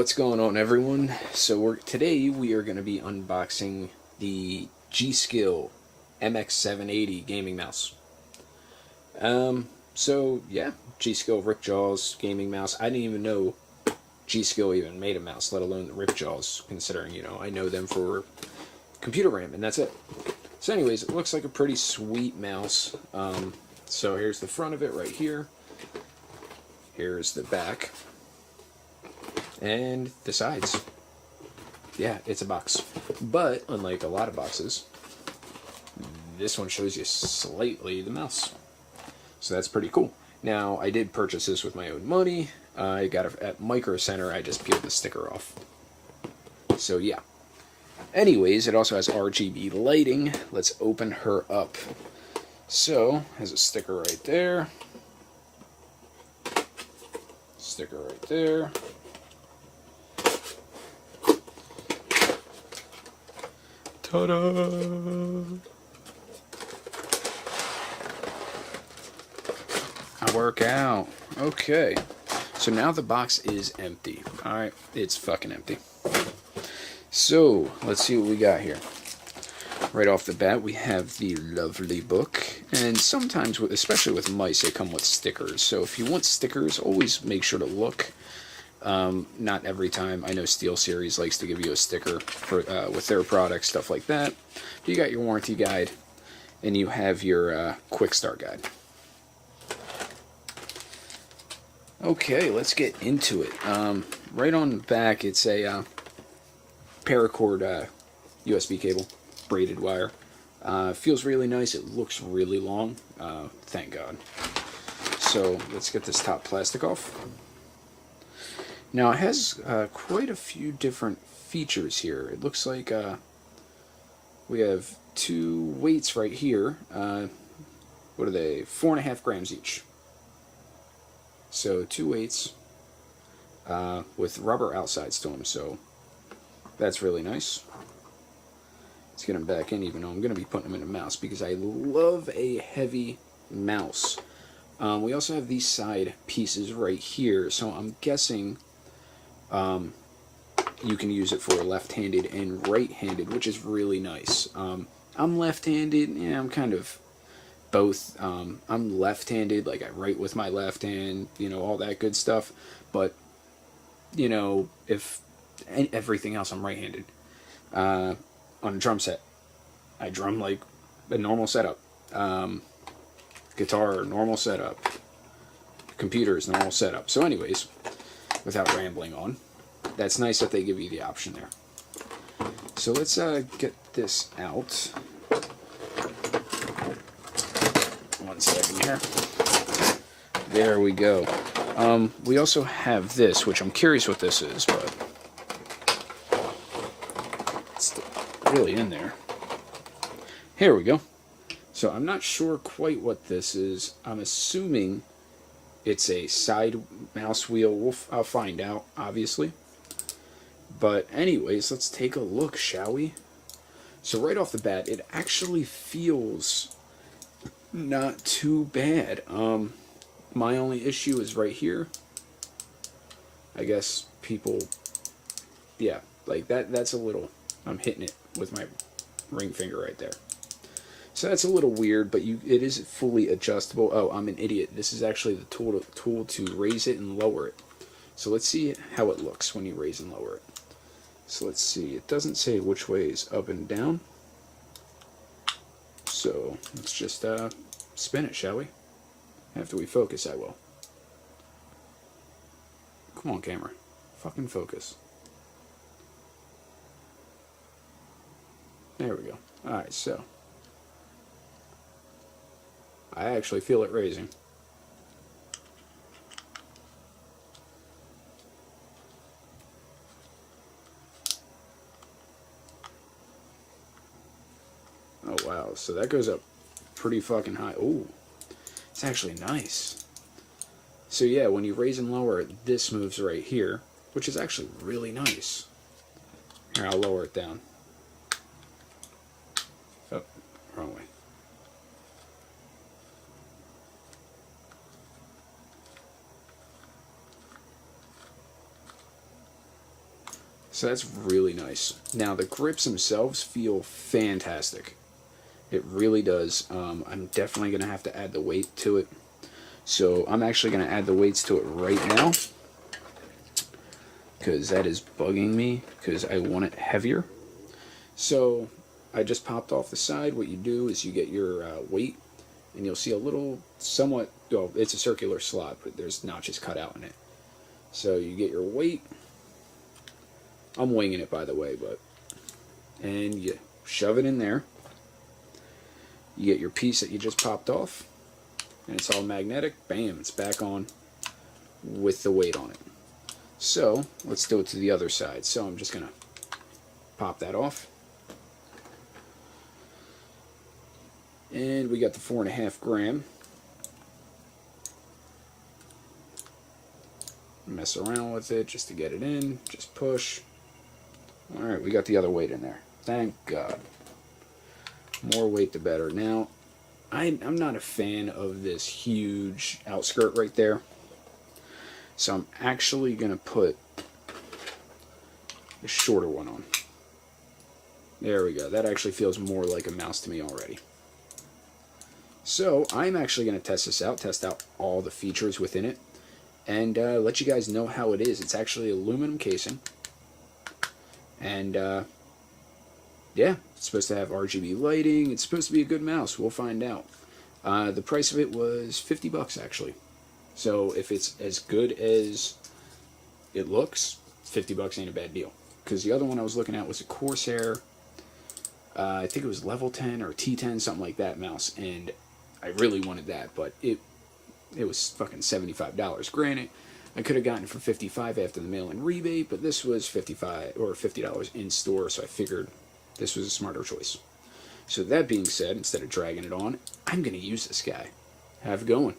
What's going on, everyone? So today we are going to be unboxing the Gskill MX780 gaming mouse. So yeah, Gskill Ripjaws gaming mouse. I didn't even know Gskill even made a mouse, let alone the Ripjaws, considering, I know them for computer RAM, and that's it. So anyways, it looks like a pretty sweet mouse. So here's the front of it right here. Here's the back. And the sides. Yeah, it's a box. But, unlike a lot of boxes, this one shows you slightly the mouse. So that's pretty cool. Now, I did purchase this with my own money. I got it at Micro Center. I just peeled the sticker off. So, yeah. Anyways, it also has RGB lighting. Let's open her up. So, has a sticker right there. Sticker right there. Ta-da! I work out. Okay. So now the box is empty. Alright, it's fucking empty. So, let's see what we got here. Right off the bat, we have the lovely book. And sometimes, especially with mice, they come with stickers. So if you want stickers, always make sure to look. Not every time. I know SteelSeries likes to give you a sticker for with their products, stuff like that. You got your warranty guide, and you have your quick start guide. Okay, let's get into it. Right on the back, it's a paracord USB cable, braided wire. Feels really nice. It looks really long. Thank God. So let's get this top plastic off. Now, it has quite a few different features here. It looks like we have two weights right here. What are they? 4.5 grams each. So, two weights with rubber outsides to them. So, that's really nice. Let's get them back in, even though I'm going to be putting them in a mouse because I love a heavy mouse. We also have these side pieces right here. So, I'm guessing you can use it for left-handed and right-handed, which is really nice. I'm left-handed, yeah, I'm kind of both. I'm left-handed, like I write with my left hand, all that good stuff. But, if everything else, I'm right-handed. On a drum set, I drum like a normal setup. Guitar, normal setup. Computers, normal setup. So anyways, without rambling on, that's nice that they give you the option there. So let's get this out. One second here. There we go. We also have this, which I'm curious what this is, but it's really in there. Here we go. So I'm not sure quite what this is. I'm assuming it's a side mouse wheel. I'll find out, obviously. But anyways, let's take a look, shall we? So right off the bat, it actually feels not too bad. My only issue is right here. I guess people, yeah, like that's a little, I'm hitting it with my ring finger right there. So that's a little weird, but it is fully adjustable. Oh, I'm an idiot. This is actually the tool to raise it and lower it. So let's see how it looks when you raise and lower it. So let's see. It doesn't say which way is up and down. So let's just spin it, shall we? After we focus, I will. Come on, camera. Fucking focus. There we go. Alright, so I actually feel it raising. Oh wow, so that goes up pretty fucking high. Ooh, it's actually nice. So yeah, when you raise and lower it, this moves right here, which is actually really nice. Here, I'll lower it down. Oh, wrong way. So that's really nice. Now the grips themselves feel fantastic. It really does. I'm definitely going to have to add the weight to it. So I'm actually going to add the weights to it right now, because that is bugging me, because I want it heavier. So I just popped off the side. What you do is you get your weight, and you'll see a little somewhat, well, it's a circular slot, but there's notches cut out in it. So you get your weight. I'm winging it, by the way, and you shove it in there. You get your piece that you just popped off, and it's all magnetic. Bam, it's back on with the weight on it. So let's do it to the other side. So I'm just gonna pop that off, and we got the 4.5 gram. Mess around with it just to get it in. Just push. All right, we got the other weight in there. Thank God. More weight the better. Now, I'm not a fan of this huge outskirt right there, so I'm actually going to put a shorter one on. There we go. That actually feels more like a mouse to me already. So I'm actually going to test out all the features within it, and let you guys know how it is. It's actually aluminum casing, and yeah, it's supposed to have RGB lighting. It's supposed to be a good mouse. We'll find out. The price of it was $50 actually. So if it's as good as it looks, $50 ain't a bad deal. Because the other one I was looking at was a Corsair, I think it was level 10 or T10, something like that mouse, and I really wanted that, but it was fucking $75. Granted, I could have gotten it for $55 after the mail-in rebate, but this was $50 in store, so I figured this was a smarter choice. So that being said, instead of dragging it on, I'm going to use this guy. Have a good one.